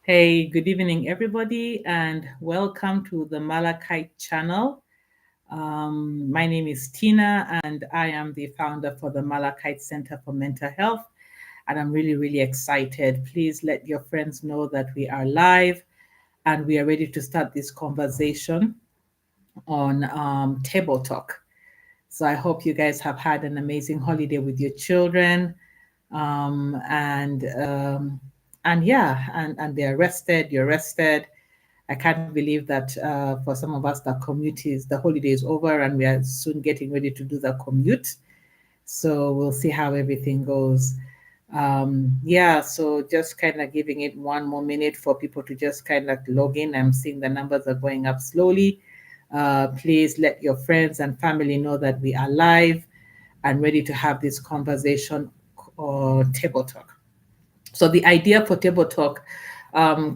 Hey, good evening, everybody, and welcome to the Malachite channel. My name is Tina, and I am the founder for the Malachite Center for Mental Health. And I'm really, really excited. Please let your friends know that we are live and we are ready to start this conversation on Table Talk. So I hope you guys have had an amazing holiday with your children, um, and um, and yeah, and they're rested. You're rested. I can't believe that for some of us, the holiday is over, and we are soon getting ready to do the commute. So we'll see how everything goes. Yeah, so just kind of giving it one more minute for people to just kind of log in. I'm seeing the numbers are going up slowly. Please let your friends and family know that we are live and ready to have this conversation or table talk. So the idea for table talk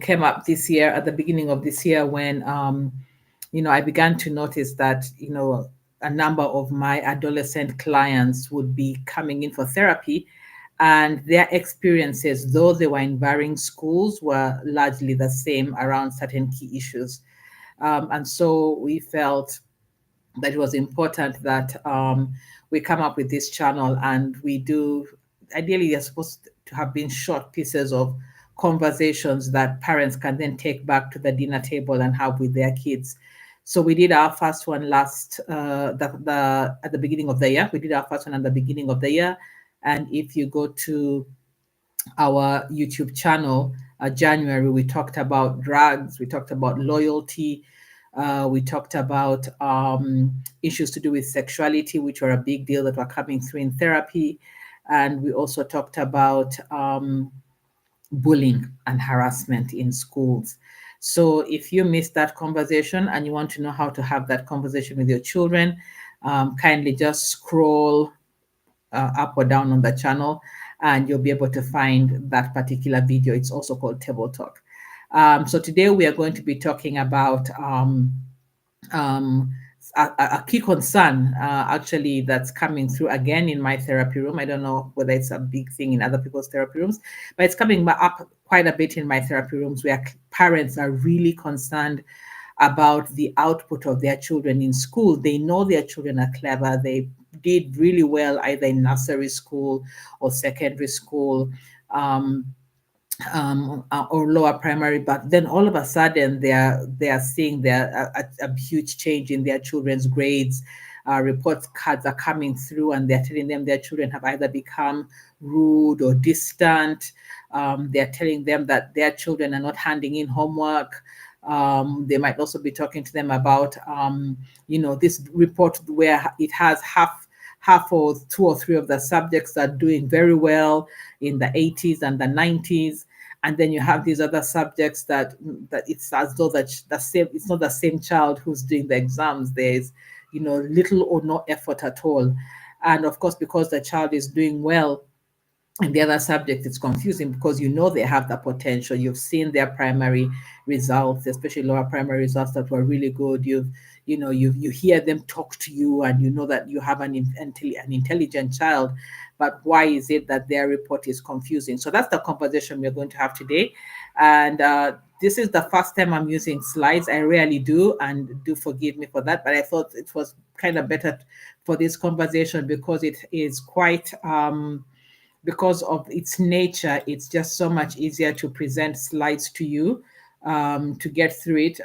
came up this year at the beginning of this year when I began to notice that a number of my adolescent clients would be coming in for therapy, and their experiences, though they were in varying schools, were largely the same around certain key issues. And so we felt that it was important that we come up with this channel and we do. Ideally, they're supposed to have been short pieces of conversations that parents can then take back to the dinner table and have with their kids. So we did our first one last at the beginning of the year. We did our first one at the beginning of the year, and if you go to our YouTube channel, January, we talked about drugs, we talked about loyalty, we talked about issues to do with sexuality, which were a big deal that were coming through in therapy. And we also talked about bullying and harassment in schools. So if you missed that conversation and you want to know how to have that conversation with your children, kindly just scroll up or down on the channel and you'll be able to find that particular video. It's also called Table Talk. So today we are going to be talking about um, a key concern actually that's coming through again in my therapy room. I don't know whether it's a big thing in other people's therapy rooms, but it's coming up quite a bit in my therapy rooms where parents are really concerned about the output of their children in school. They know their children are clever. They did really well either in nursery school or secondary school. Or lower primary, but then all of a sudden they are seeing a huge change in their children's grades. Report cards are coming through, and they're telling them their children have either become rude or distant. They're telling them that their children are not handing in homework. They might also be talking to them about, this report where it has half or two or three of the subjects are doing very well in the 80s and the 90s, and then you have these other subjects that it's as though that the same it's not the same child who's doing the exams. There's little or no effort at all, and of course because the child is doing well in the other subject, it's confusing because they have the potential. You've seen their primary results, especially lower primary results that were really good. You hear them talk to you, and you know that you have an intelligent child. But why is it that their report is confusing? So that's the conversation we're going to have today, and this is the first time I'm using slides. I rarely do, and do forgive me for that. But I thought it was kind of better for this conversation because it is quite. Because of its nature, it's just so much easier to present slides to you, to get through it.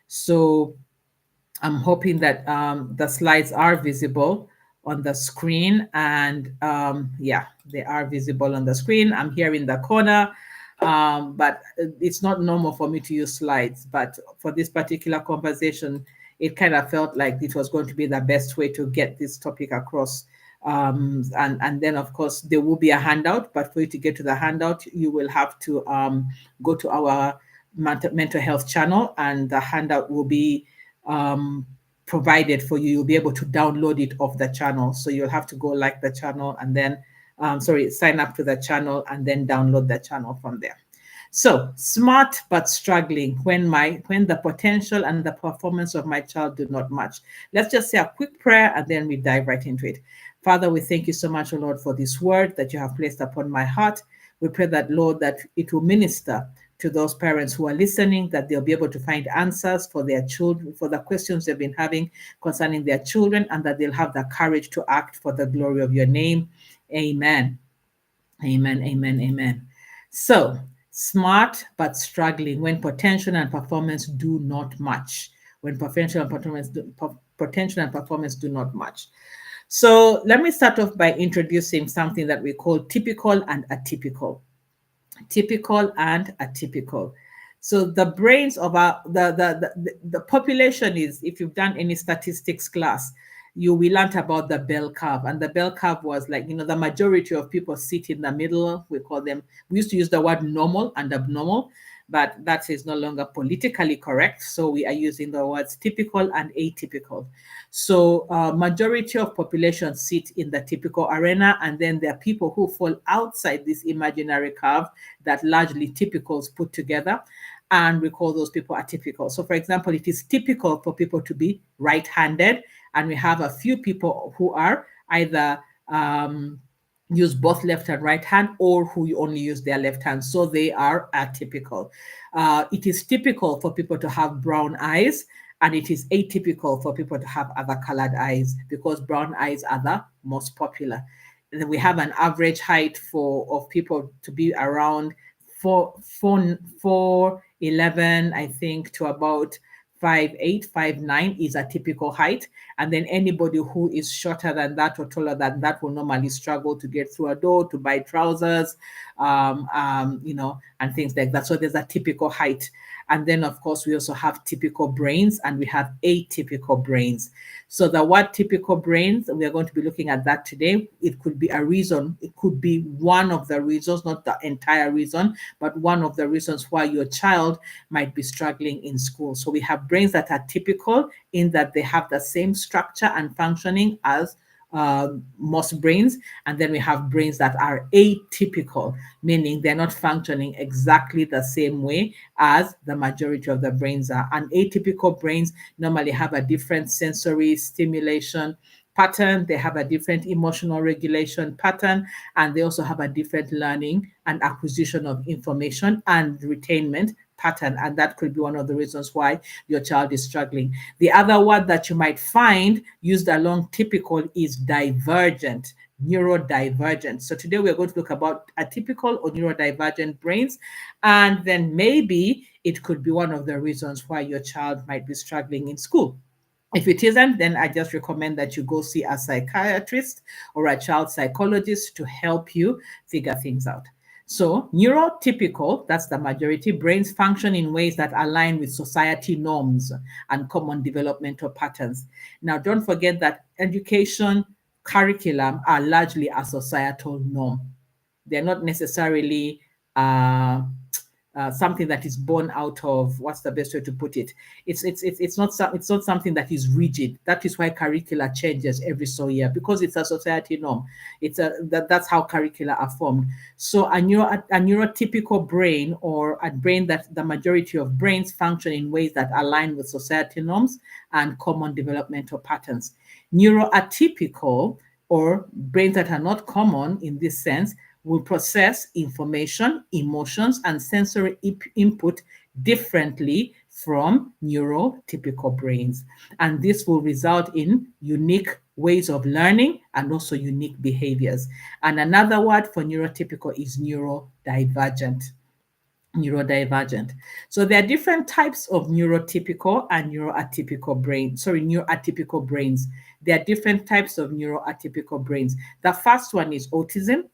So I'm hoping that the slides are visible on the screen, and yeah, they are visible on the screen. I'm here in the corner, but it's not normal for me to use slides. But for this particular conversation, it kind of felt like it was going to be the best way to get this topic across. And then of course there will be a handout, but for you to get to the handout, you will have to go to our mental health channel, and the handout will be um, provided for you. You'll be able to download it off the channel. So you'll have to go like the channel and then, sign up to the channel and then download the channel from there. So smart but struggling when the potential and the performance of my child do not match. Let's just say a quick prayer and then we dive right into it. Father, we thank you so much, O Lord, for this word that you have placed upon my heart. We pray that, Lord, that it will minister to those parents who are listening, that they'll be able to find answers for their children, for the questions they've been having concerning their children, and that they'll have the courage to act for the glory of your name. Amen. Amen, amen, amen. So, smart but struggling when potential and performance do not match. When potential and performance do not match. So, let me start off by introducing something that we call typical and atypical. Typical and atypical. So the brains of our the population is, if you've done any statistics class, you will learn about the bell curve. And the bell curve was like, the majority of people sit in the middle. We call them, we used to use the word normal and abnormal, but that is no longer politically correct. So we are using the words typical and atypical. So majority of population sit in the typical arena, and then there are people who fall outside this imaginary curve that largely typicals put together, and we call those people atypical. So for example, it is typical for people to be right-handed, and we have a few people who are either use both left and right hand, or who only use their left hand. So they are atypical. It is typical for people to have brown eyes, and it is atypical for people to have other colored eyes, because brown eyes are the most popular. And then we have an average height of people to be around 4'11", I think, to about 5'8", 5'9" is a typical height. And then anybody who is shorter than that or taller than that will normally struggle to get through a door, to buy trousers, and things like that. So there's a typical height. And then, of course, we also have typical brains, and we have atypical brains. So the word typical brains, we are going to be looking at that today. It could be a reason. It could be one of the reasons, not the entire reason, but one of the reasons why your child might be struggling in school. So we have brains that are typical in that they have the same structure and functioning as most brains, and then we have brains that are atypical, meaning they're not functioning exactly the same way as the majority of the brains are. And atypical brains normally have a different sensory stimulation pattern, they have a different emotional regulation pattern, and they also have a different learning and acquisition of information and retainment pattern. And that could be one of the reasons why your child is struggling. The other word that you might find used along typical is divergent, neurodivergent. So today we're going to look about atypical or neurodivergent brains, and then maybe it could be one of the reasons why your child might be struggling in school. If it isn't, then I just recommend that you go see a psychiatrist or a child psychologist to help you figure things out. So neurotypical, that's the majority, brains function in ways that align with society norms and common developmental patterns. Now, don't forget that education curriculum are largely a societal norm. They're not necessarily something that is born out of, what's the best way to put it? It's not something that is rigid. That is why curricula changes every so year, because it's a society norm. That's how curricula are formed. So a neurotypical brain, or a brain that the majority of brains function in ways that align with society norms and common developmental patterns. Neuroatypical, or brains that are not common in this sense, will process information, emotions, and sensory input differently from neurotypical brains. And this will result in unique ways of learning and also unique behaviors. And another word for neurotypical is neurodivergent. Neurodivergent. So there are different types of neurotypical and neuroatypical brains. Neuroatypical brains. There are different types of neuroatypical brains. The first one is autism.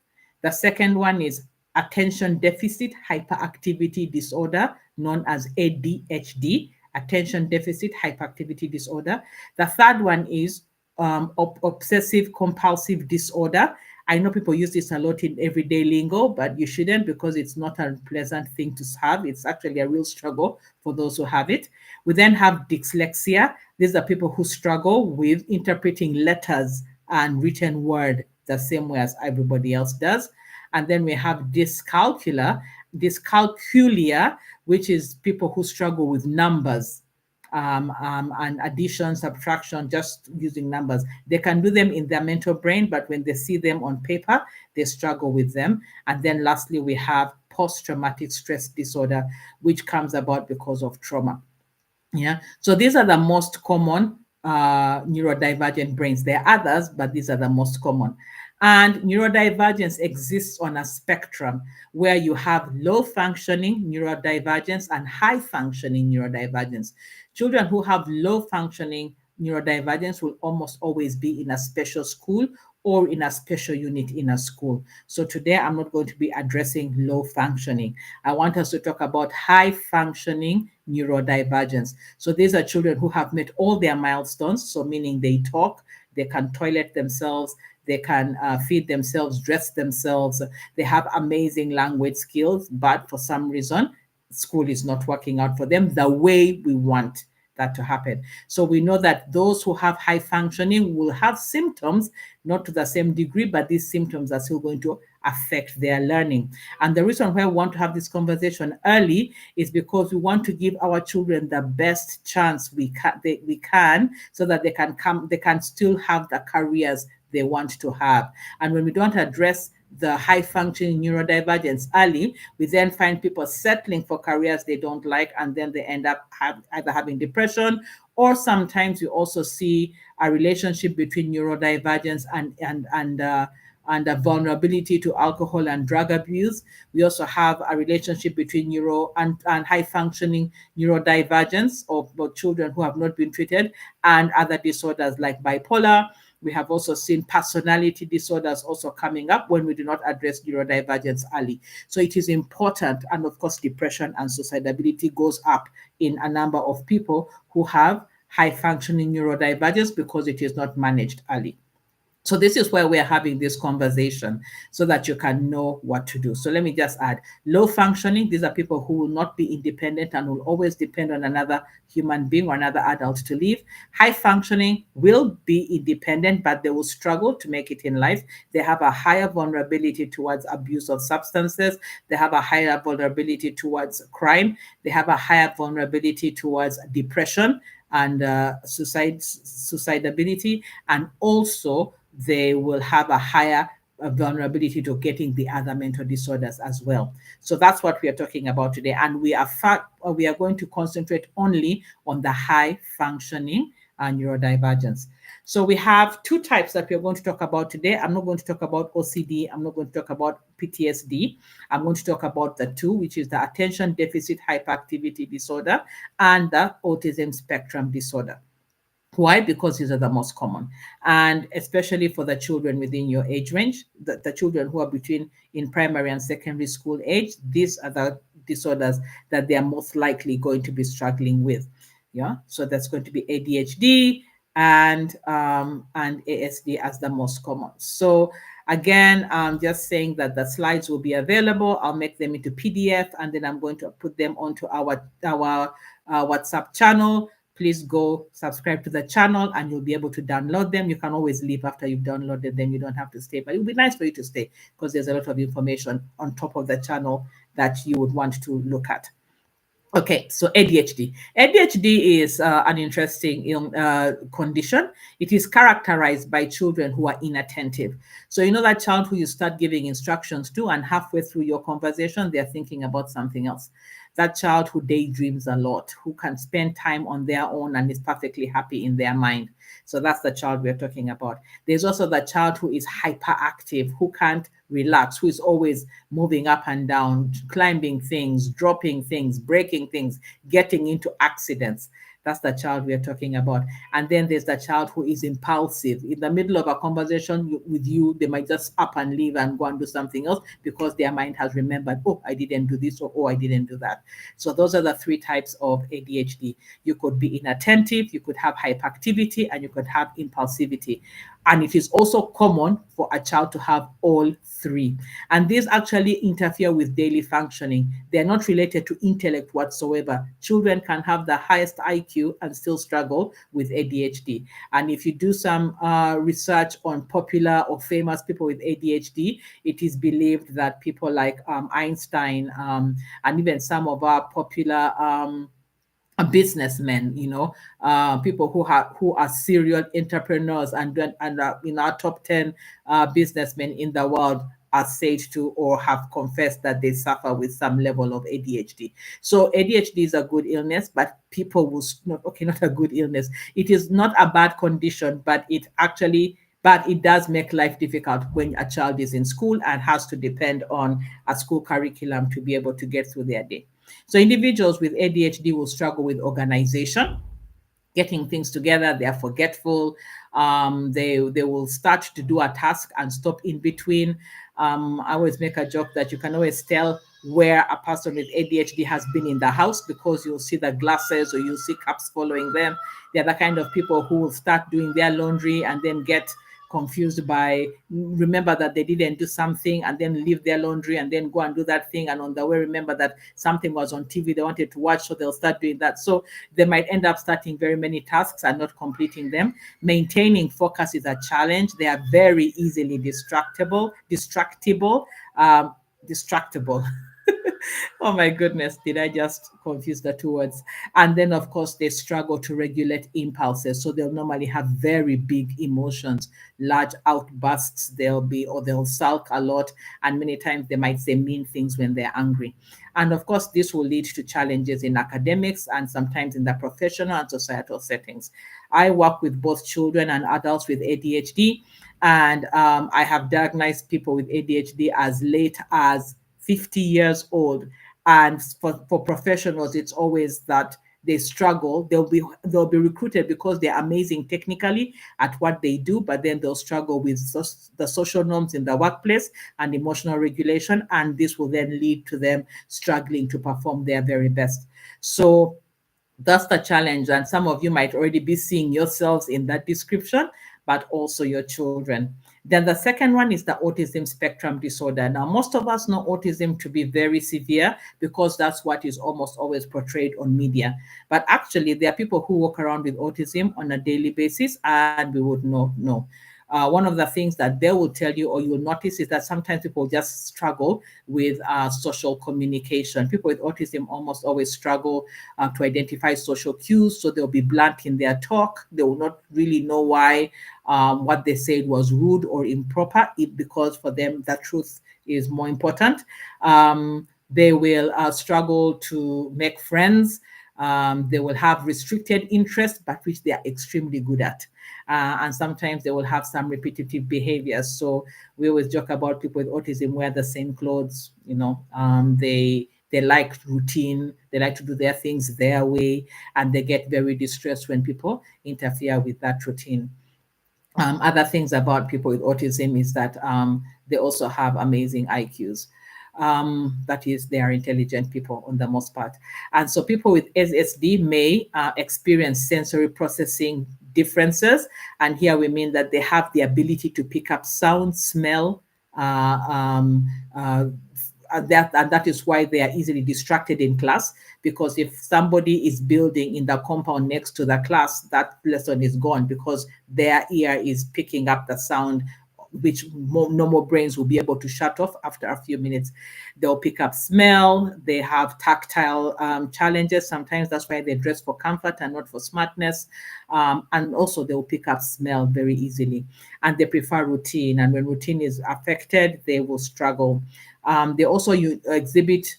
The second one is attention deficit hyperactivity disorder, known as ADHD, attention deficit hyperactivity disorder. The third one is obsessive compulsive disorder. I know people use this a lot in everyday lingo, but you shouldn't, because it's not a pleasant thing to have. It's actually a real struggle for those who have it. We then have dyslexia. These are people who struggle with interpreting letters and written word the same way as everybody else does. And then we have dyscalculia, which is people who struggle with numbers, and addition, subtraction, just using numbers. They can do them in their mental brain, but when they see them on paper, they struggle with them. And then lastly, we have post-traumatic stress disorder, which comes about because of trauma. Yeah. So these are the most common neurodivergent brains. There are others, but these are the most common. And neurodivergence exists on a spectrum where you have low functioning neurodivergence and high functioning neurodivergence. Children who have low functioning neurodivergence will almost always be in a special school or in a special unit in a school. So today I'm not going to be addressing low functioning. I want us to talk about high functioning neurodivergence. So these are children who have met all their milestones, so meaning they talk, they can toilet themselves, they can feed themselves, dress themselves, they have amazing language skills, but for some reason, school is not working out for them the way we want that to happen. So we know that those who have high functioning will have symptoms, not to the same degree, but these symptoms are still going to affect their learning. And the reason why we want to have this conversation early is because we want to give our children the best chance we can so that they can still have the careers they want to have. And when we don't address the high functioning neurodivergence early, we then find people settling for careers they don't like, and then they end up either having depression, or sometimes you also see a relationship between neurodivergence and a vulnerability to alcohol and drug abuse. We also have a relationship between neuro and high functioning neurodivergence of both children who have not been treated and other disorders like bipolar. We have also seen personality disorders also coming up when we do not address neurodivergence early. So it is important, and of course, depression and suicidality goes up in a number of people who have high functioning neurodivergence because it is not managed early. So this is why we're having this conversation so that you can know what to do. So let me just add, low functioning, these are people who will not be independent and will always depend on another human being or another adult to live. High functioning will be independent, but they will struggle to make it in life. They have a higher vulnerability towards abuse of substances. They have a higher vulnerability towards crime. They have a higher vulnerability towards depression and suicidability, and also they will have a higher vulnerability to getting the other mental disorders as well. So that's what we are talking about today, and we are going to concentrate only on the high functioning neurodivergence. So we have two types that we're going to talk about today. I'm not going to talk about OCD. I'm not going to talk about PTSD. I'm going to talk about the two, which is the attention deficit hyperactivity disorder and the autism spectrum disorder. Why? Because these are the most common. And especially for the children within your age range, the children who are between in primary and secondary school age, these are the disorders that they are most likely going to be struggling with. Yeah. So that's going to be ADHD and ASD as the most common. So again, I'm just saying that the slides will be available. I'll make them into PDF, and then I'm going to put them onto our WhatsApp channel. Please go subscribe to the channel and you'll be able to download them. You can always leave after you've downloaded them. You don't have to stay, but it would be nice for you to stay because there's a lot of information on top of the channel that you would want to look at. Okay, so ADHD. ADHD is an interesting condition. It is characterized by children who are inattentive. So you know that child who you start giving instructions to, and halfway through your conversation, they're thinking about something else. That child who daydreams a lot, who can spend time on their own and is perfectly happy in their mind. So that's the child we're talking about. There's also the child who is hyperactive, who can't relax, who is always moving up and down, climbing things, dropping things, breaking things, getting into accidents. That's the child we're talking about. And then there's the child who is impulsive. In the middle of a conversation with you, they might just up and leave and go and do something else because their mind has remembered, oh, I didn't do this, or oh, I didn't do that. So those are the three types of ADHD. You could be inattentive, you could have hyperactivity, and you could have impulsivity. And it is also common for a child to have all three. And these actually interfere with daily functioning. They're not related to intellect whatsoever. Children can have the highest IQ and still struggle with ADHD. And if you do some research on popular or famous people with ADHD, it is believed that people like Einstein and even some of our popular businessmen, people who are serial entrepreneurs and in our top 10 businessmen in the world are said to or have confessed that they suffer with some level of ADHD. So ADHD is a good illness, but people will not, okay, not a good illness. It is not a bad condition, but it does make life difficult when a child is in school and has to depend on a school curriculum to be able to get through their day. So individuals with ADHD will struggle with organization, getting things together. They are forgetful. They will start to do a task and stop in between. I always make a joke that you can always tell where a person with ADHD has been in the house because you'll see the glasses or you'll see cups following them. They're the kind of people who will start doing their laundry and then get confused by remember that they didn't do something and then leave their laundry and then go and do that thing, and on the way remember that something was on TV they wanted to watch, so they'll start doing that. So they might end up starting very many tasks and not completing them. Maintaining focus is a challenge. They are very easily distractible. Oh my goodness, did I just confuse the two words? And then, of course, they struggle to regulate impulses. So they'll normally have very big emotions, large outbursts. They'll sulk a lot. And many times they might say mean things when they're angry. And of course, this will lead to challenges in academics and sometimes in the professional and societal settings. I work with both children and adults with ADHD. And I have diagnosed people with ADHD as late as 50 years old. And for professionals, it's always that they struggle. They'll be recruited because they're amazing technically at what they do, but then they'll struggle with the social norms in the workplace and emotional regulation, and this will then lead to them struggling to perform their very best. So that's the challenge, and some of you might already be seeing yourselves in that description, but also your children. Then the second one is the autism spectrum disorder. Now, most of us know autism to be very severe because that's what is almost always portrayed on media. But actually, there are people who walk around with autism on a daily basis, and we would not know. One of the things that they will tell you or you'll notice is that sometimes people just struggle with social communication. People with autism almost always struggle to identify social cues, so they'll be blunt in their talk. They will not really know why what they said was rude or improper, because for them the truth is more important. They will struggle to make friends. They will have restricted interests, but which they are extremely good at. And sometimes they will have some repetitive behaviors. So we always joke about people with autism wear the same clothes, they like routine, they like to do their things their way, and they get very distressed when people interfere with that routine. Other things about people with autism is that they also have amazing IQs. That is, they are intelligent people on the most part. And so people with SSD may experience sensory processing differences. And here we mean that they have the ability to pick up sound, smell, and that is why they are easily distracted in class, because if somebody is building in the compound next to the class, that lesson is gone because their ear is picking up the sound which normal brains will be able to shut off after a few minutes. They'll pick up smell. They have tactile challenges. Sometimes that's why they dress for comfort and not for smartness. And also they'll pick up smell very easily. And they prefer routine. And when routine is affected, they will struggle. They also exhibit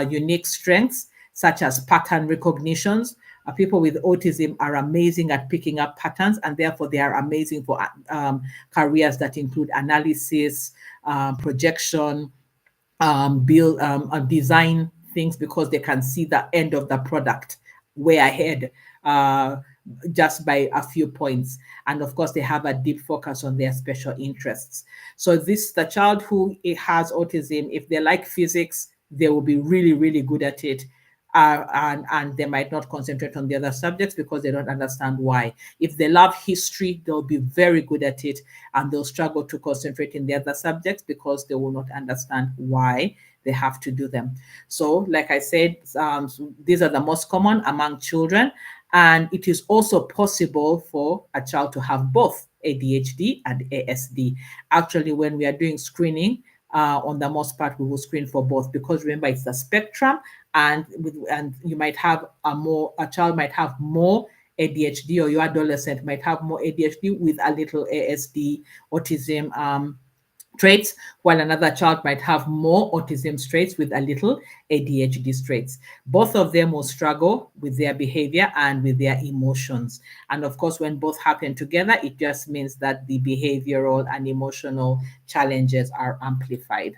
unique strengths, such as pattern recognitions. People with autism are amazing at picking up patterns, and therefore they are amazing for careers that include analysis, projection, build, design things, because they can see the end of the product way ahead just by a few points. And of course, they have a deep focus on their special interests. So the child who has autism, if they like physics, they will be really, really good at it. And they might not concentrate on the other subjects because they don't understand why. If they love history, they'll be very good at it, and they'll struggle to concentrate in the other subjects because they will not understand why they have to do them. So, like I said, these are the most common among children, and it is also possible for a child to have both ADHD and ASD. Actually, when we are doing screening, on the most part, we will screen for both, because remember, it's a spectrum, and you might have a child might have more ADHD, or your adolescent might have more ADHD with a little ASD, autism. traits, while another child might have more autism traits with a little ADHD traits. Both of them will struggle with their behavior and with their emotions. And of course, when both happen together, it just means that the behavioral and emotional challenges are amplified.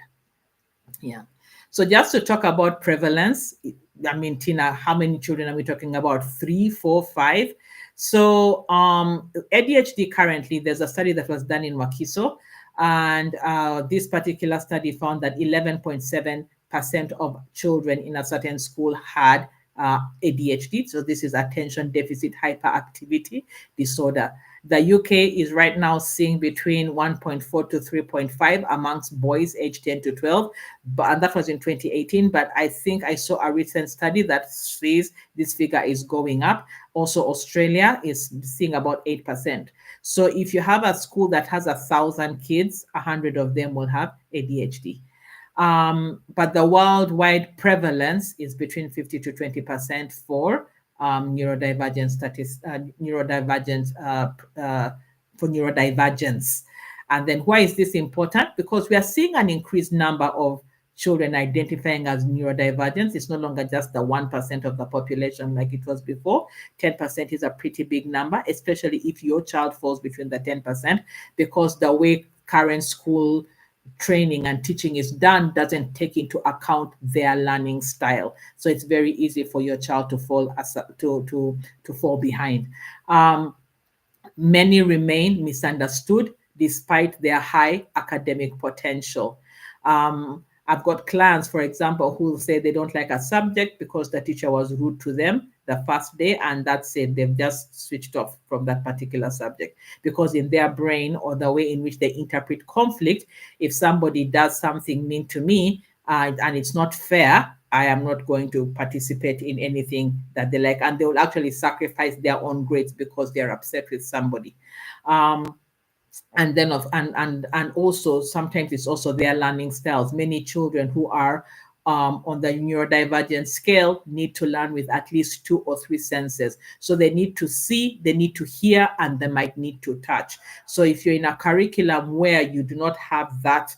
Yeah. So just to talk about prevalence, I mean, Tina, how many children are we talking about? 3, 4, 5? So ADHD currently, there's a study that was done in Wakiso, and this particular study found that 11.7% of children in a certain school had ADHD. So this is attention deficit hyperactivity disorder. The UK is right now seeing between 1.4 to 3.5 amongst boys aged 10 to 12, and that was in 2018. But I think I saw a recent study that says this figure is going up. Also, Australia is seeing about 8%. So if you have a school that has 1,000 kids, 100 of them will have ADHD. But the worldwide prevalence is between 50 to 20% for neurodivergent for neurodivergence. And then why is this important? Because we are seeing an increased number of children identifying as neurodivergent. It's no longer just the 1% of the population like it was before. 10% is a pretty big number, especially if your child falls between the 10%, because the way current school training and teaching is done doesn't take into account their learning style. So it's very easy for your child to fall to fall behind. Many remain misunderstood despite their high academic potential. I've got clients, for example, who say they don't like a subject because the teacher was rude to them the first day, and that's it. They've just switched off from that particular subject because in their brain, or the way in which they interpret conflict, if somebody does something mean to me and it's not fair, I am not going to participate in anything that they like, and they will actually sacrifice their own grades because they're upset with somebody. And then and also sometimes it's also their learning styles. Many children who are on the neurodivergent scale need to learn with at least 2 or 3 senses. So they need to see, they need to hear, and they might need to touch. So if you're in a curriculum where you do not have that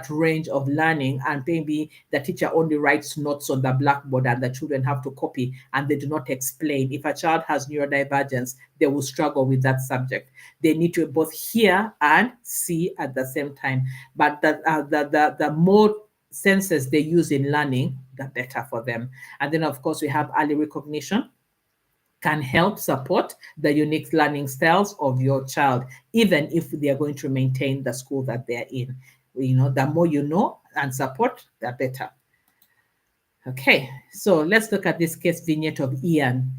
range of learning, and maybe the teacher only writes notes on the blackboard and the children have to copy and they do not explain. If a child has neurodivergence, they will struggle with that subject. They need to both hear and see at the same time. But the more senses they use in learning, the better for them. And then, of course, we have early recognition can help support the unique learning styles of your child, even if they are going to maintain the school that they're in. The more you know and support, the better. Okay, so let's look at this case vignette of Ian.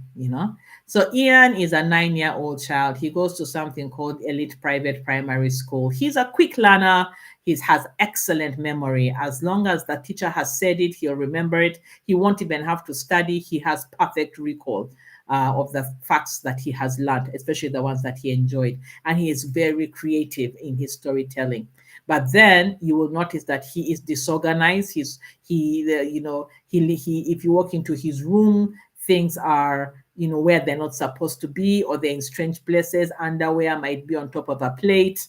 So Ian is a 9-year-old child. He goes to something called Elite Private Primary School. He's a quick learner. He has excellent memory. As long as the teacher has said it, he'll remember it. He won't even have to study. He has perfect recall of the facts that he has learned, especially the ones that he enjoyed. And he is very creative in his storytelling. But then you will notice that he is disorganized. If you walk into his room, things are, where they're not supposed to be, or they're in strange places. Underwear might be on top of a plate.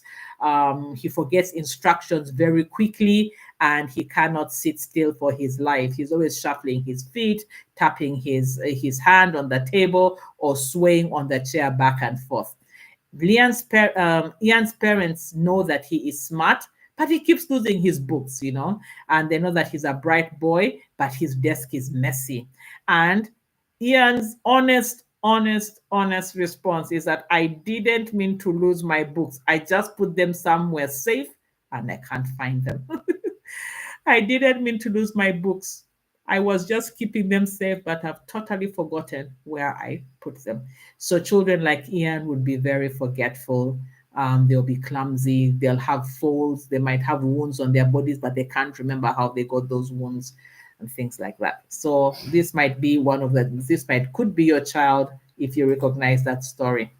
He forgets instructions very quickly, and he cannot sit still for his life. He's always shuffling his feet, tapping his hand on the table, or swaying on the chair back and forth. Ian's parents know that he is smart, but he keeps losing his books, and they know that he's a bright boy, but his desk is messy. And Ian's honest response is that I didn't mean to lose my books. I just put them somewhere safe and I can't find them. I didn't mean to lose my books. I was just keeping them safe, but I've totally forgotten where I put them. So children like Ian would be very forgetful. They'll be clumsy. They'll have folds. They might have wounds on their bodies, but they can't remember how they got those wounds and things like that. So this might be could be your child if you recognize that story.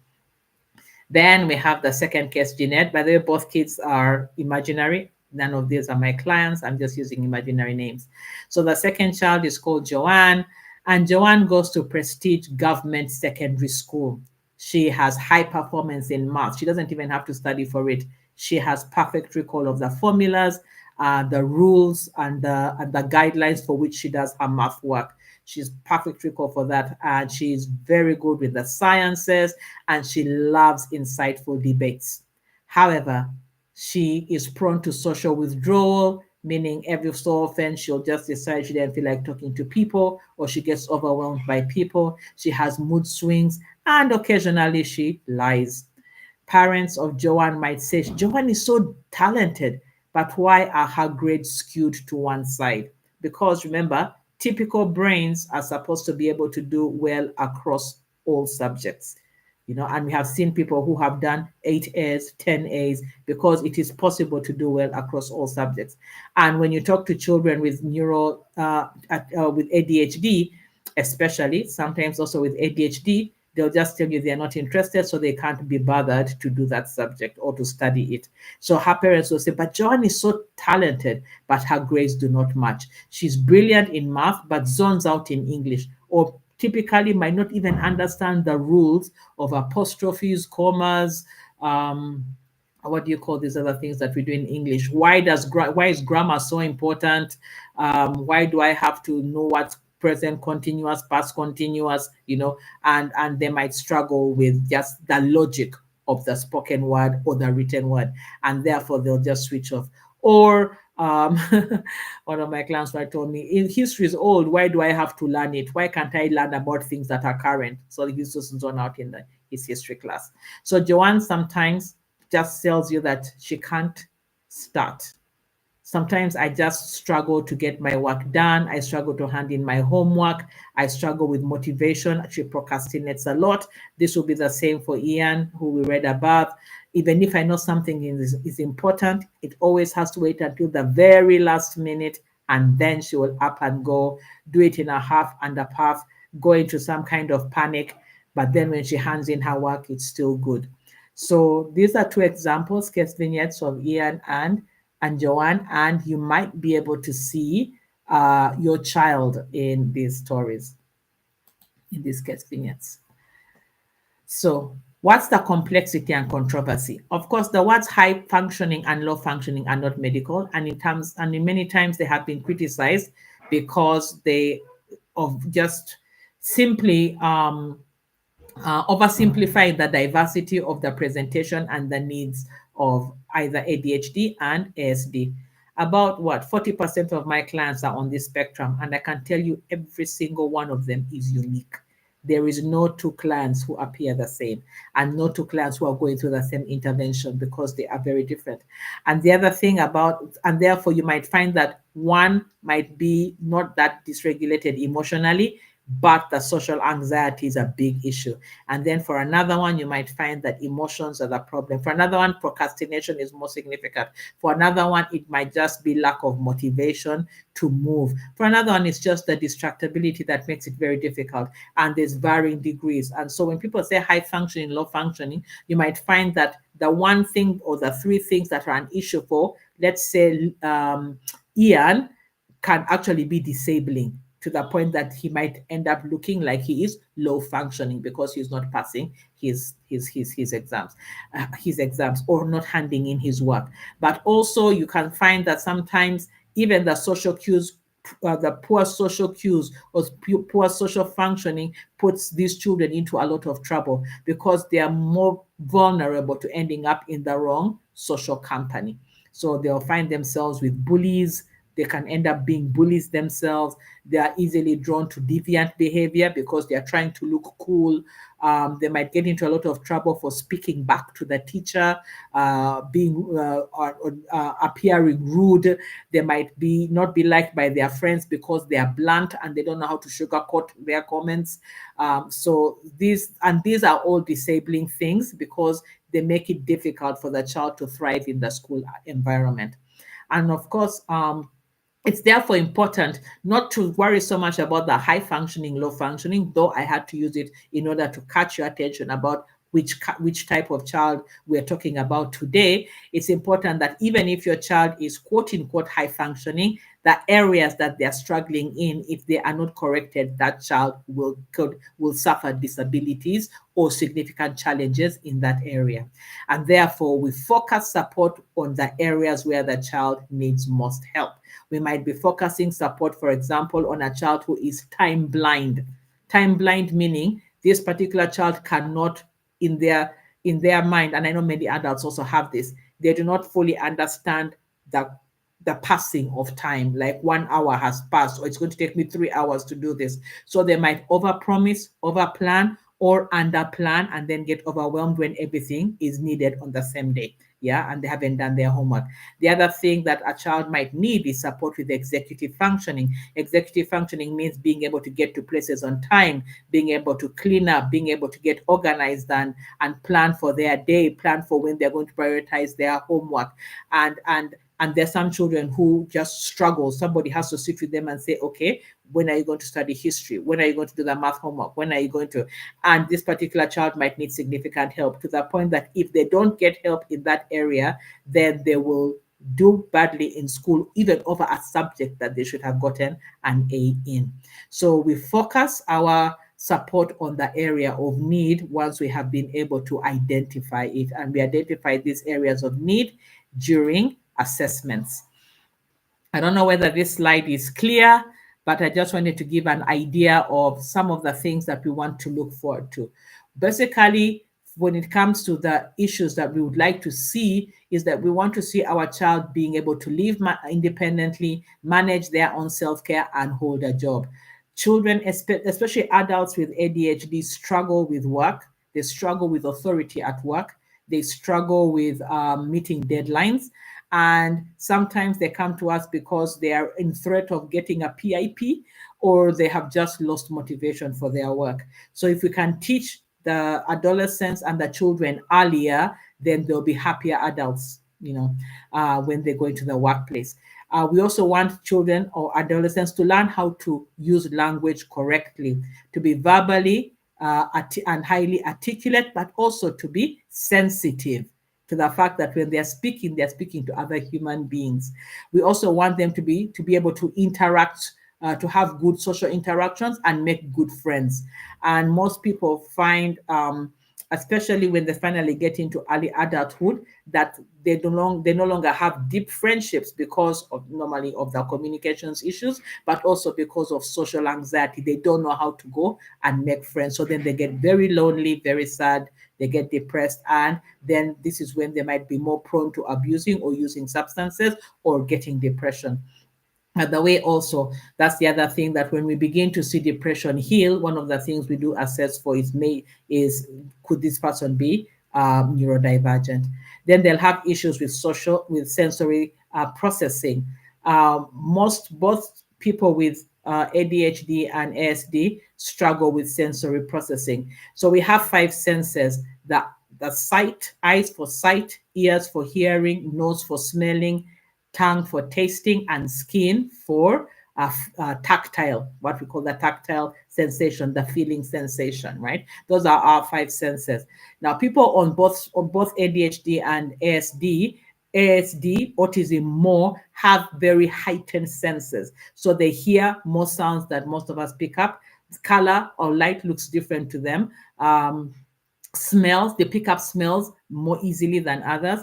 Then we have the second case, Jeanette. By the way, both kids are imaginary. None of these are my clients. I'm just using imaginary names. So the second child is called Joan, and Joan goes to prestige government secondary school. She has high performance in math. She doesn't even have to study for it. She has perfect recall of the formulas, the rules, and the guidelines for which she does her math work. She's perfect recall for that, and she's very good with the sciences, and she loves insightful debates. However, she is prone to social withdrawal, meaning every so often she'll just decide she doesn't feel like talking to people, or she gets overwhelmed by people. She has mood swings, and occasionally she lies. Parents of Joan might say, Joan is so talented, but why are her grades skewed to one side? Because remember, typical brains are supposed to be able to do well across all subjects. And we have seen people who have done 8 A's, 10 A's, because it is possible to do well across all subjects. And when you talk to children with with ADHD, especially sometimes also with ADHD, they'll just tell you they're not interested, so they can't be bothered to do that subject or to study it. So her parents will say, but Joan is so talented, but her grades do not match. She's brilliant in math, but zones out in English, or typically might not even understand the rules of apostrophes, commas, what do you call these other things that we do in English? Why is grammar so important? Why do I have to know what's present continuous, past continuous? And they might struggle with just the logic of the spoken word or the written word, and therefore they'll just switch off. Or one of my clients told me, "In history is old. Why do I have to learn it? Why can't I learn about things that are current?" So he's just zone out in his history class. So Joanne sometimes just tells you that she can't start. Sometimes I just struggle to get my work done. I struggle to hand in my homework. I struggle with motivation. She procrastinates a lot. This will be the same for Ian, who we read above. Even if I know something is important, it always has to wait until the very last minute, and then she will up and go, do it in a half and a puff, go into some kind of panic. But then when she hands in her work, it's still good. So these are two examples, case vignettes of Ian and Joanne, and you might be able to see your child in these stories, in these case vignettes. So what's the complexity and controversy? Of course, the words high functioning and low functioning are not medical, and in many times they have been criticized because they of just simply oversimplify the diversity of the presentation and the needs of either ADHD and ASD. About 40% of my clients are on this spectrum, and I can tell you every single one of them is unique. There is no two clients who appear the same, and no two clients who are going through the same intervention, because they are very different. And the other thing and therefore you might find that one might be not that dysregulated emotionally, but the social anxiety is a big issue. And then for another one, you might find that emotions are the problem. For another one, procrastination is more significant. For another one, it might just be lack of motivation to move. For another one, it's just the distractibility that makes it very difficult. And there's varying degrees. And so when people say high functioning, low functioning, you might find that the one thing or the three things that are an issue for, let's say, Ian, can actually be disabling, to the point that he might end up looking like he is low functioning because he's not passing his exams or not handing in his work. But also you can find that sometimes even the social cues, the poor social cues or poor social functioning puts these children into a lot of trouble, because they are more vulnerable to ending up in the wrong social company. So they'll find themselves with bullies. They can end up being bullies themselves. They are easily drawn to deviant behavior because they are trying to look cool. They might get into a lot of trouble for speaking back to the teacher, appearing rude. They might not be liked by their friends because they are blunt and they don't know how to sugarcoat their comments. So these are all disabling things, because they make it difficult for the child to thrive in the school environment. And of course, it's therefore important not to worry so much about the high functioning, low functioning, though I had to use it in order to catch your attention about which type of child we're talking about today, it's important that even if your child is quote unquote high functioning, the areas that they're struggling in, if they are not corrected, that child will suffer disabilities or significant challenges in that area. And therefore, we focus support on the areas where the child needs most help. We might be focusing support, for example, on a child who is time blind. Time blind meaning this particular child cannot, in their mind, and I know many adults also have this, they do not fully understand the the passing of time, like 1 hour has passed, or it's going to take me 3 hours to do this. So they might overpromise, overplan, or underplan, and then get overwhelmed when everything is needed on the same day. Yeah, and they haven't done their homework. The other thing that a child might need is support with executive functioning. Executive functioning means being able to get to places on time, being able to clean up, being able to get organized and plan for their day, plan for when they're going to prioritize their homework. And there's some children who just struggle. Somebody has to sit with them and say, okay, when are you going to study history? When are you going to do the math homework? When are you going to? And this particular child might need significant help, to the point that if they don't get help in that area, then they will do badly in school, even over a subject that they should have gotten an A in. So we focus our support on the area of need once we have been able to identify it. And we identify these areas of need during assessments. I don't know whether this slide is clear, but I just wanted to give an idea of some of the things that we want to look forward to. Basically, when it comes to the issues that we would like to see, is that we want to see our child being able to live independently, manage their own self-care, and hold a job. Children, especially adults with ADHD, struggle with work. They struggle with authority at work. They struggle with meeting deadlines. And sometimes they come to us because they are in threat of getting a PIP, or they have just lost motivation for their work. So if we can teach the adolescents and the children earlier, then they'll be happier adults, when they go into the workplace. We also want children or adolescents to learn how to use language correctly, to be verbally and highly articulate, but also to be sensitive to the fact that when they're speaking to other human beings. We also want them to be able to interact, to have good social interactions and make good friends. And most people find, especially when they finally get into early adulthood, that they no longer have deep friendships because of normally of the communications issues, but also because of social anxiety. They don't know how to go and make friends. So then they get very lonely, very sad, they get depressed, and then this is when they might be more prone to abusing or using substances or getting depression. By the way, also, that's the other thing, that when we begin to see depression heal, one of the things we do assess for is could this person be neurodivergent? Then they'll have issues with sensory processing. Both people with ADHD and ASD struggle with sensory processing. So we have 5 senses: the sight, eyes for sight, ears for hearing, nose for smelling, tongue for tasting, and skin for tactile, what we call the tactile sensation, the feeling sensation, right? Those are our 5 senses. Now, people on both ADHD and ASD, autism more, have very heightened senses. So they hear more sounds that most of us pick up. Color or light looks different to them. Smells, they pick up smells more easily than others.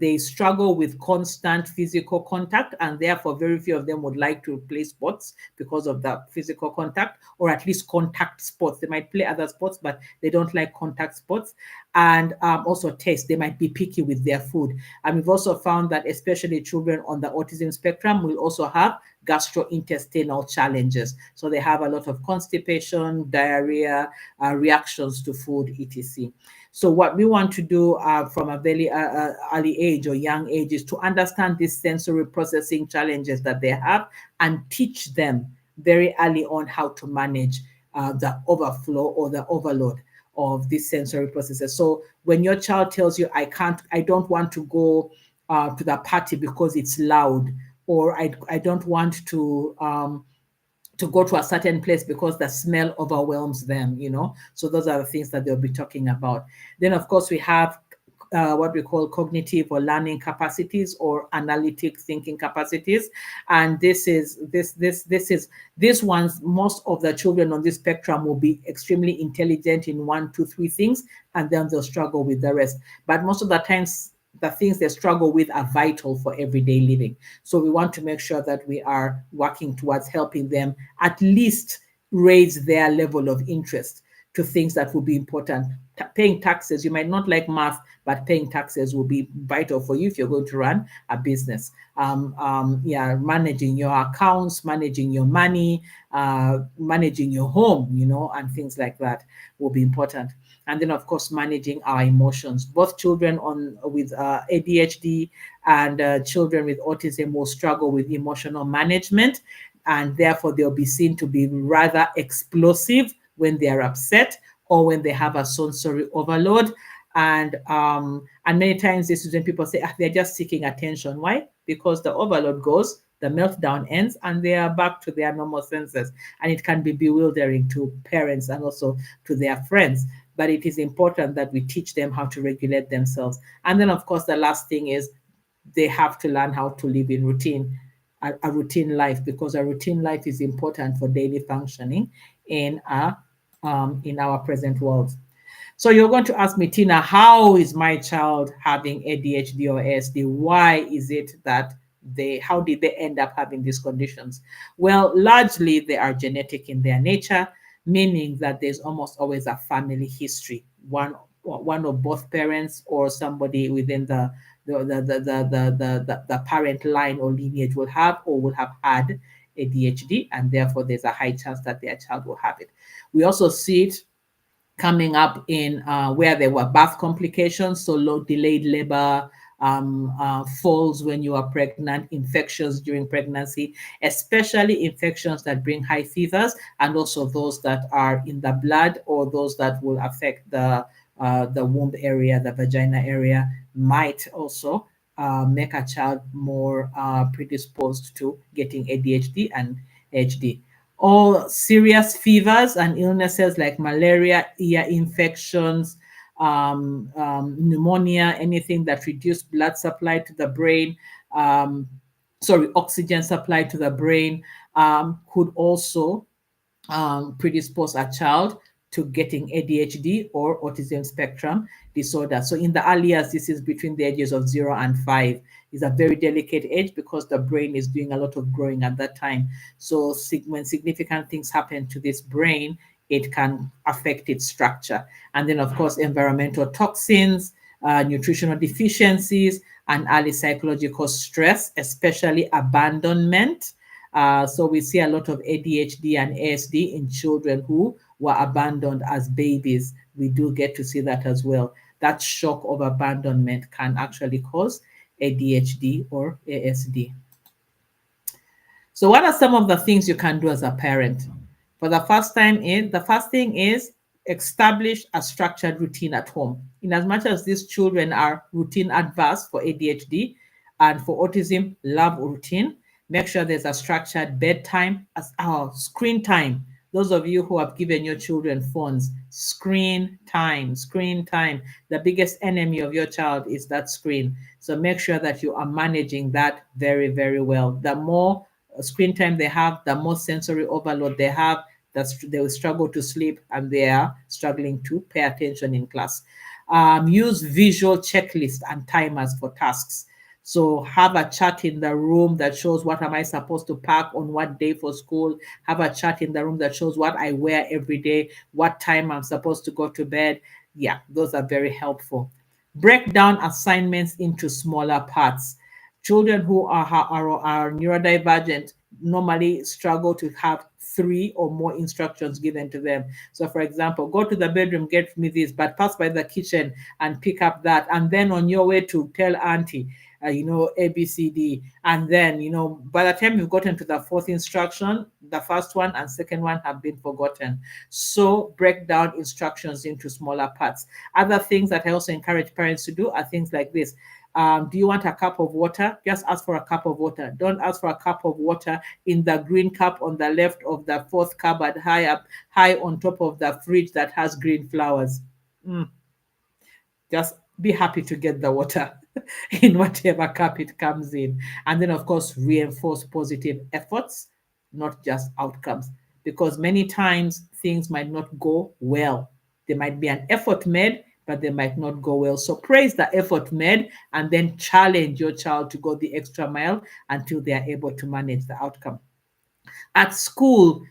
They struggle with constant physical contact, and therefore very few of them would like to play sports because of the physical contact, or at least contact sports. They might play other sports, but they don't like contact sports. And also taste, they might be picky with their food. And we've also found that especially children on the autism spectrum will also have gastrointestinal challenges. So they have a lot of constipation, diarrhea, reactions to food, etc. So what we want to do from a very early age or young age is to understand these sensory processing challenges that they have, and teach them very early on how to manage the overflow or the overload of these sensory processes. So when your child tells you, I don't want to go to the party because it's loud, or I don't want to to go to a certain place because the smell overwhelms them, you know. So those are the things that they'll be talking about. Then, of course, we have what we call cognitive or learning capacities or analytic thinking capacities, and this ones. Most of the children on this spectrum will be extremely intelligent in one, two, three things, and then they'll struggle with the rest. But most of the times, the things they struggle with are vital for everyday living. So we want to make sure that we are working towards helping them at least raise their level of interest to things that will be important. Paying taxes, you might not like math, but paying taxes will be vital for you if you're going to run a business. Yeah, managing your accounts, managing your money, managing your home, you know, and things like that will be important. And then, of course, managing our emotions. Both children with ADHD and children with autism will struggle with emotional management, and therefore they'll be seen to be rather explosive when they are upset or when they have a sensory overload. And many times this is when people say, they're just seeking attention. Why? Because the overload goes, the meltdown ends, and they are back to their normal senses. And it can be bewildering to parents and also to their friends. But it is important that we teach them how to regulate themselves. And then, of course, the last thing is they have to learn how to live in a routine life, because a routine life is important for daily functioning in our present world. So you're going to ask me, Tina, how is my child having ADHD or ASD? Why is it that how did they end up having these conditions? Well, largely they are genetic in their nature, meaning that there's almost always a family history. One of both parents or somebody within the parent line or lineage will have or will have had ADHD, and therefore there's a high chance that their child will have it. We also see it coming up in where there were birth complications, so low delayed labor, falls when you are pregnant, infections during pregnancy, especially infections that bring high fevers, and also those that are in the blood or those that will affect the womb area, the vagina area, might also make a child more predisposed to getting ADHD and HD. All serious fevers and illnesses like malaria, ear infections, pneumonia, anything that reduces blood supply to the brain, oxygen supply to the brain, could also predispose a child to getting ADHD or autism spectrum disorder. So in the early years, this is between the ages of 0 and 5. Is a very delicate age because the brain is doing a lot of growing at that time. So when significant things happen to this brain, it can affect its structure. And then, of course, environmental toxins, nutritional deficiencies, and early psychological stress, especially abandonment. So we see a lot of ADHD and ASD in children who were abandoned as babies. We do get to see that as well. That shock of abandonment can actually cause ADHD or ASD. So what are some of the things you can do as a parent? For the first thing is establish a structured routine at home. In as much as these children are routine adverse for ADHD and for autism, love routine. Make sure there's a structured bedtime, screen time. Those of you who have given your children phones, screen time. The biggest enemy of your child is that screen. So make sure that you are managing that very, very well. The more screen time they have, the more sensory overload they have, they will struggle to sleep and they are struggling to pay attention in class. Use visual checklists and timers for tasks. So have a chart in the room that shows what am I supposed to pack on what day for school. Have a chart in the room that shows what I wear every day, what time I'm supposed to go to bed. Yeah, those are very helpful. Break down assignments into smaller parts. Children who are neurodivergent normally struggle to have 3 or more instructions given to them. So, for example, go to the bedroom, get me this, but pass by the kitchen and pick up that. And then on your way to tell auntie, A, B, C, D. And then, by the time you've gotten to the 4th instruction, the first one and second one have been forgotten. So break down instructions into smaller parts. Other things that I also encourage parents to do are things like this. Do you want a cup of water? Just ask for a cup of water. Don't ask for a cup of water in the green cup on the left of the fourth cupboard, high up, high on top of the fridge that has green flowers. Just be happy to get the water in whatever cup it comes in. And then, of course, reinforce positive efforts, not just outcomes, because many times things might not go well. There might be an effort made, but they might not go well. So praise the effort made and then challenge your child to go the extra mile until they are able to manage the outcome. At school,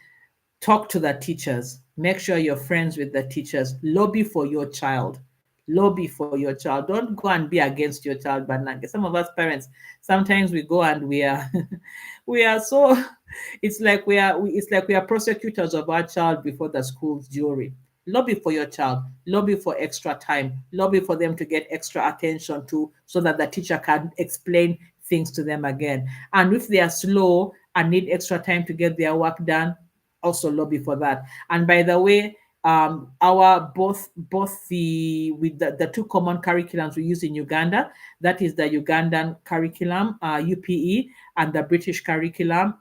talk to the teachers. Make sure you're friends with the teachers. Lobby for your child. Lobby for your child. Don't go and be against your child, but some of us parents, sometimes we go and we are we are so it's like we are prosecutors of our child before the school's jury. Lobby for your child. Lobby for extra time. Lobby for them to get extra attention to, so that the teacher can explain things to them again. And if they are slow and need extra time to get their work done, also lobby for that. And by the way, our both the with the two common curriculums we use in Uganda, that is the Ugandan curriculum, UPE, and the British curriculum,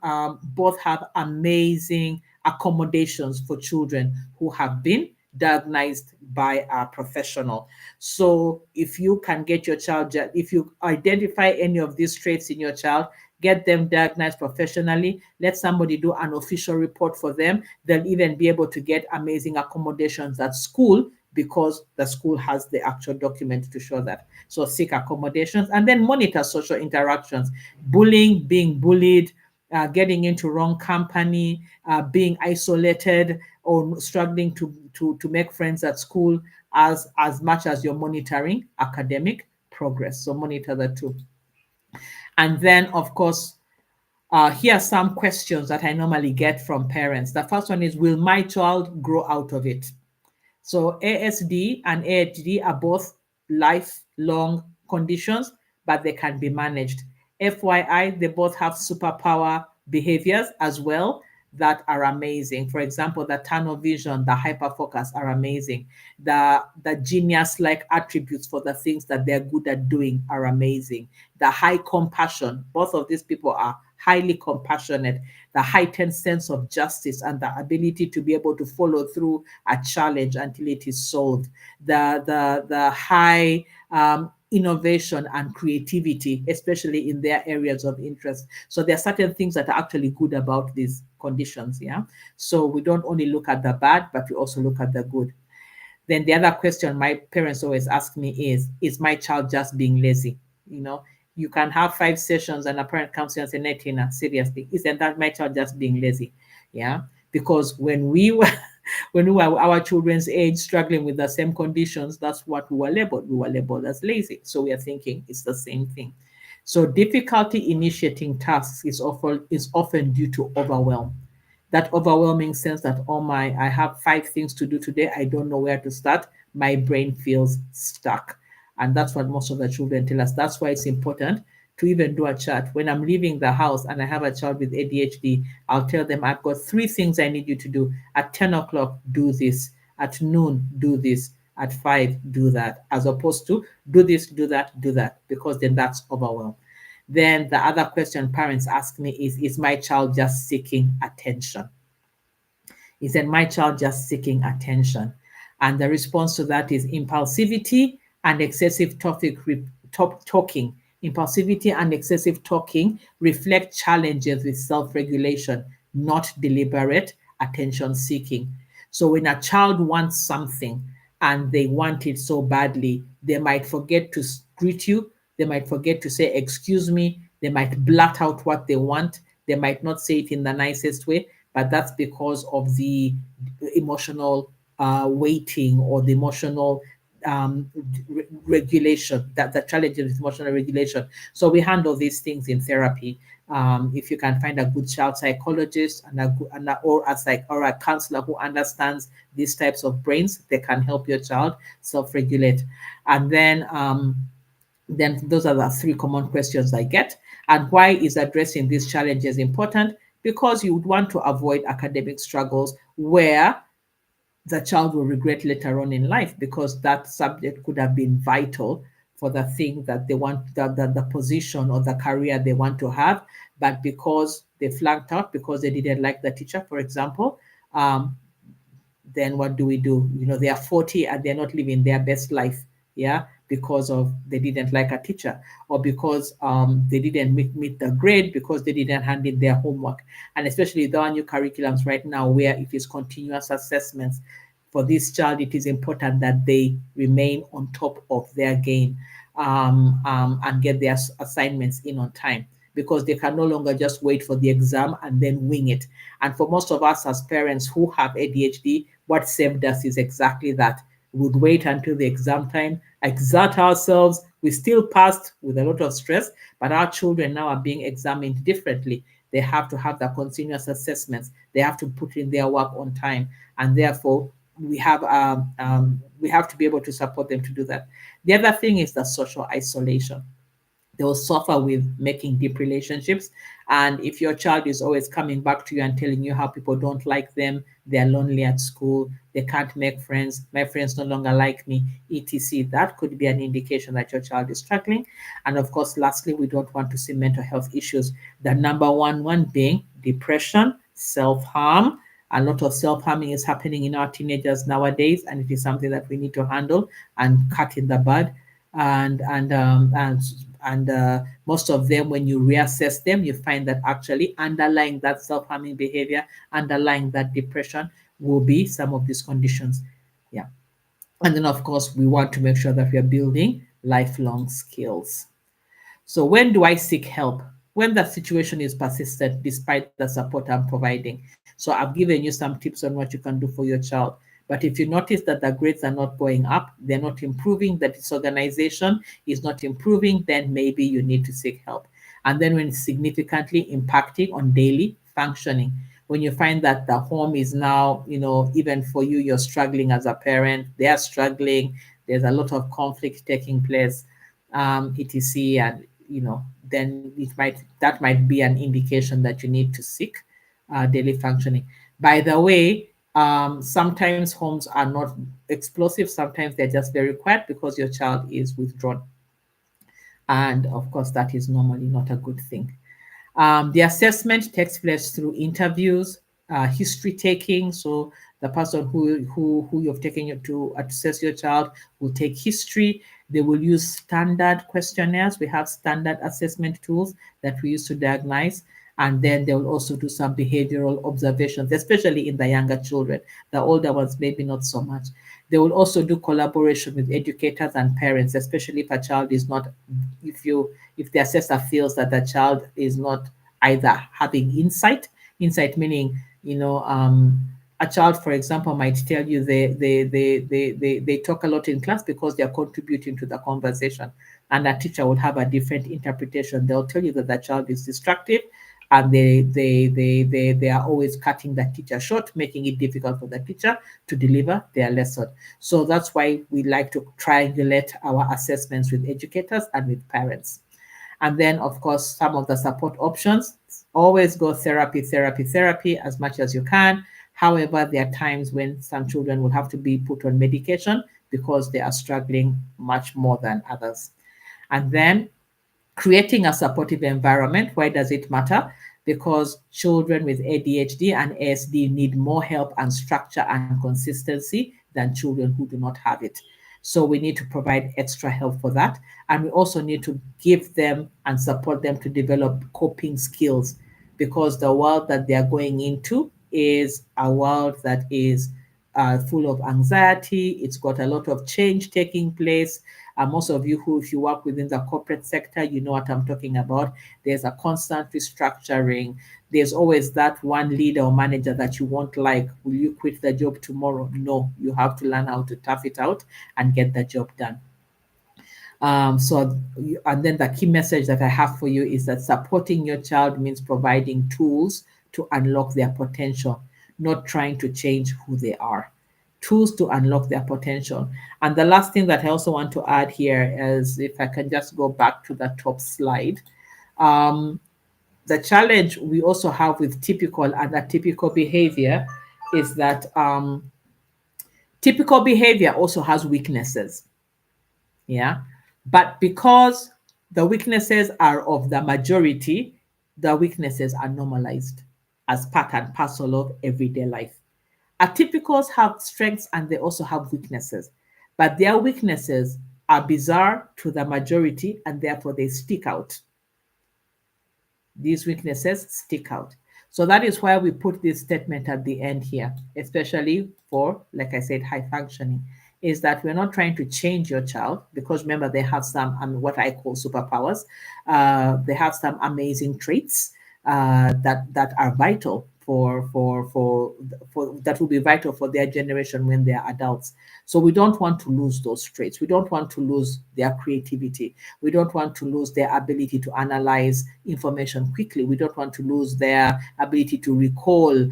both have amazing accommodations for children who have been diagnosed by a professional. So if you can get your child, if you identify any of these traits in your child, get them diagnosed professionally. Let somebody do an official report for them. They'll even be able to get amazing accommodations at school, because the school has the actual document to show that. So seek accommodations and then monitor social interactions. Bullying, being bullied, getting into wrong company, being isolated, or struggling to make friends at school, as much as you're monitoring academic progress. So monitor that too. And then, of course, here are some questions that I normally get from parents. The first one is, will my child grow out of it? So ASD and ADHD are both lifelong conditions, but they can be managed. FYI, they both have superpower behaviors as well that are amazing. For example, the tunnel vision, the hyperfocus are amazing. The genius-like attributes for the things that they're good at doing are amazing. The high compassion, both of these people are highly compassionate. The heightened sense of justice and the ability to be able to follow through a challenge until it is solved. The high innovation and creativity, especially in their areas of interest. So there are certain things that are actually good about these conditions. Yeah. So we don't only look at the bad, but we also look at the good. Then the other question my parents always ask me is my child just being lazy? You know, you can have 5 sessions and a parent comes here and say, Netina, seriously, isn't that my child just being lazy? Yeah. Because when we were our children's age struggling with the same conditions, that's what we were labeled. We were labeled as lazy. So we are thinking it's the same thing. So difficulty initiating tasks is often due to overwhelm. That overwhelming sense that, oh my, I have 5 things to do today. I don't know where to start. My brain feels stuck. And that's what most of the children tell us. That's why it's important to even do a chat. When I'm leaving the house and I have a child with ADHD, I'll tell them, I've got 3 things I need you to do. At 10 o'clock, do this. At noon, do this. At 5, do that. As opposed to do this, do that, because then that's overwhelm. Then the other question parents ask me is my child just seeking attention? Is that my child just seeking attention? And the response to that is impulsivity and excessive talking. Impulsivity and excessive talking reflect challenges with self-regulation, not deliberate attention seeking. So when a child wants something and they want it so badly, they might forget to greet you. They might forget to say, excuse me. They might blurt out what they want. They might not say it in the nicest way, but that's because of the emotional waiting or the emotional regulation, that the challenges with emotional regulation. So we handle these things in therapy. If you can find a good child psychologist or a counselor who understands these types of brains, they can help your child self-regulate. And then those are the 3 common questions I get. And why is addressing these challenges important? Because you would want to avoid academic struggles where the child will regret later on in life, because that subject could have been vital for the thing that they want, the position or the career they want to have, but because they flunked out because they didn't like the teacher, for example, um, then what do we do? They are 40 and they're not living their best life, yeah, because of they didn't like a teacher, or because they didn't meet the grade, because they didn't hand in their homework. And especially there are new curriculums right now where it is continuous assessments. For this child, it is important that they remain on top of their game, and get their assignments in on time, because they can no longer just wait for the exam and then wing it. And for most of us as parents who have ADHD, what saved us is exactly that. We would wait until the exam time, exert ourselves. We still passed with a lot of stress, but our children now are being examined differently. They have to have the continuous assessments. They have to put in their work on time, and therefore we have to be able to support them to do that. The other thing is the social isolation. They will suffer with making deep relationships. And if your child is always coming back to you and telling you how people don't like them, they're lonely at school, they can't make friends, my friends no longer like me, etc., that could be an indication that your child is struggling. And of course, lastly, we don't want to see mental health issues. The number one being depression, self-harm. A lot of self-harming is happening in our teenagers nowadays, and it is something that we need to handle and cut in the bud. And most of them, when you reassess them, you find that actually underlying that self-harming behavior, underlying that depression, will be some of these conditions. Yeah. And then, of course, we want to make sure that we are building lifelong skills. So when do I seek help? When the situation is persistent despite the support I'm providing. So I've given you some tips on what you can do for your child. But if you notice that the grades are not going up, they're not improving, that disorganization is not improving, then maybe you need to seek help. And then when it's significantly impacting on daily functioning, when you find that the home is now, even for you, you're struggling as a parent, they are struggling, there's a lot of conflict taking place, etc. And then that might be an indication that you need to seek daily functioning. By the way, sometimes homes are not explosive. Sometimes they're just very quiet because your child is withdrawn, and of course, that is normally not a good thing. The assessment takes place through interviews, history taking. So the person who you've taken you to assess your child will take history. They will use standard questionnaires. We have standard assessment tools that we use to diagnose. And then they will also do some behavioral observations, especially in the younger children. The older ones, maybe not so much. They will also do collaboration with educators and parents, especially if a child is not, if the assessor feels that the child is not either having insight meaning, a child, for example, might tell you they talk a lot in class because they're contributing to the conversation. And a teacher would have a different interpretation. They'll tell you that the child is destructive, and they are always cutting the teacher short, making it difficult for the teacher to deliver their lesson. So that's why we like to triangulate our assessments with educators and with parents. And then, of course, some of the support options, always go therapy as much as you can. However, there are times when some children will have to be put on medication because they are struggling much more than others. And then creating a supportive environment. Why does it matter? Because children with ADHD and ASD need more help and structure and consistency than children who do not have it. So we need to provide extra help for that. And we also need to give them and support them to develop coping skills, because the world that they are going into is a world that is full of anxiety. It's got a lot of change taking place. Most of you who, if you work within the corporate sector, you know what I'm talking about. There's a constant restructuring. There's always that one leader or manager that you won't like. Will you quit the job tomorrow? No, you have to learn how to tough it out and get the job done. And then the key message that I have for you is that supporting your child means providing tools to unlock their potential, not trying to change who they are. Tools to unlock their potential. And the last thing that I also want to add here is, if I can just go back to the top slide, the challenge we also have with typical and atypical behavior is that typical behavior also has weaknesses. Yeah. But because the weaknesses are of the majority, the weaknesses are normalized as part and parcel of everyday life. Atypicals have strengths and they also have weaknesses, but their weaknesses are bizarre to the majority and therefore they stick out. These weaknesses stick out. So that is why we put this statement at the end here, especially for, like I said, high functioning, is that we're not trying to change your child because remember, they have some, what I call superpowers. They have some amazing traits that are vital for that will be vital for their generation when they are adults. So we don't want to lose those traits. We don't want to lose their creativity. We don't want to lose their ability to analyze information quickly. We don't want to lose their ability to recall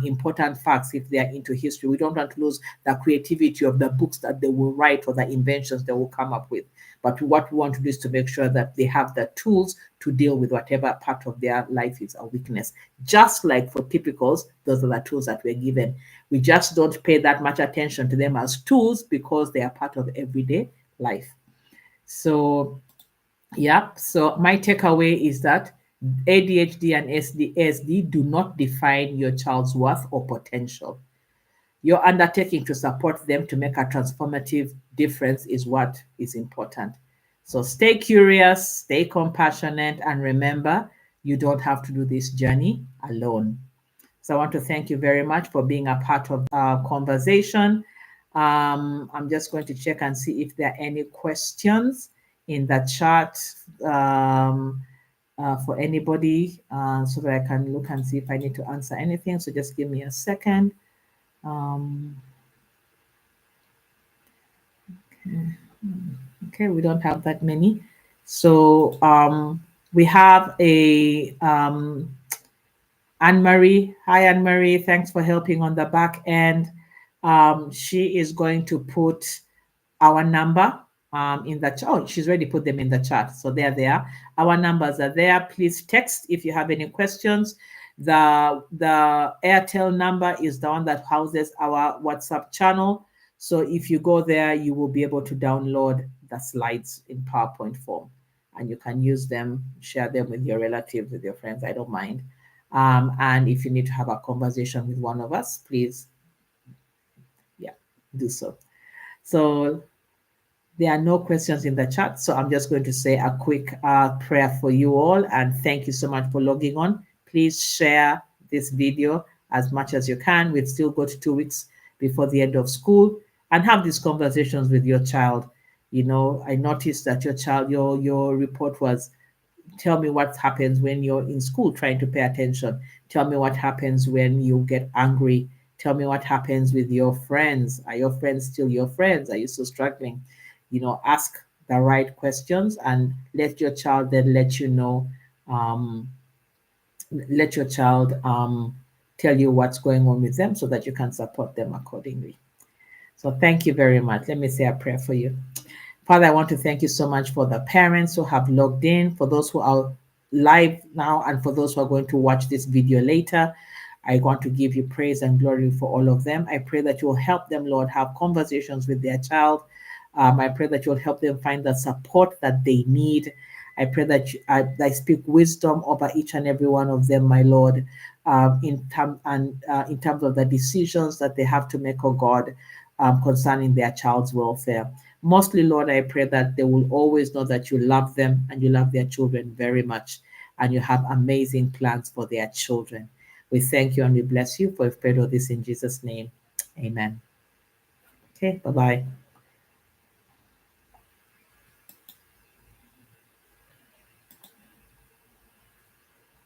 important facts if they are into history. We don't want to lose the creativity of the books that they will write or the inventions they will come up with. But what we want to do is to make sure that they have the tools to deal with whatever part of their life is a weakness. Just like for typicals, those are the tools that we're given. We just don't pay that much attention to them as tools because they are part of everyday life. So, yeah. So my takeaway is that ADHD and ASD do not define your child's worth or potential. Your undertaking to support them to make a transformative difference is what is important. So stay curious, stay compassionate, and remember, you don't have to do this journey alone. So I want to thank you very much for being a part of our conversation. I'm just going to check and see if there are any questions in the chat for anybody so that I can look and see if I need to answer anything. So just give me a second. Okay, we don't have that many. So we have a Anne-Marie. Hi, Anne-Marie. Thanks for helping on the back end. She is going to put our number in the chat. Oh, she's already put them in the chat. So they're there. Our numbers are there. Please text if you have any questions. The Airtel number is the one that houses our WhatsApp channel. So if you go there, you will be able to download the slides in PowerPoint form. And you can use them, share them with your relatives, with your friends. I don't mind. And if you need to have a conversation with one of us, please, yeah, do so. So there are no questions in the chat, so I'm just going to say a quick prayer for you all, and thank you so much for logging on. Please share this video as much as you can. We've still got 2 weeks before the end of school, and have these conversations with your child. You know, I noticed that your child, your report was, tell me what happens when you're in school trying to pay attention. Tell me what happens when you get angry. Tell me what happens with your friends. Are your friends still your friends? Are you still struggling? You know, ask the right questions and let your child then let you know, let your child tell you what's going on with them so that you can support them accordingly. So thank you very much. Let me say a prayer for you. Father, I want to thank you so much for the parents who have logged in, for those who are live now, and for those who are going to watch this video later. I want to give you praise and glory for all of them. I pray that you will help them, Lord, have conversations with their child. I pray that you'll help them find the support that they need. I pray that I speak wisdom over each and every one of them, my Lord, in terms of the decisions that they have to make, oh God, concerning their child's welfare. Mostly, Lord, I pray that they will always know that you love them and you love their children very much, and you have amazing plans for their children. We thank you and we bless you for we've prayed all this in Jesus' name. Amen. Okay, bye-bye.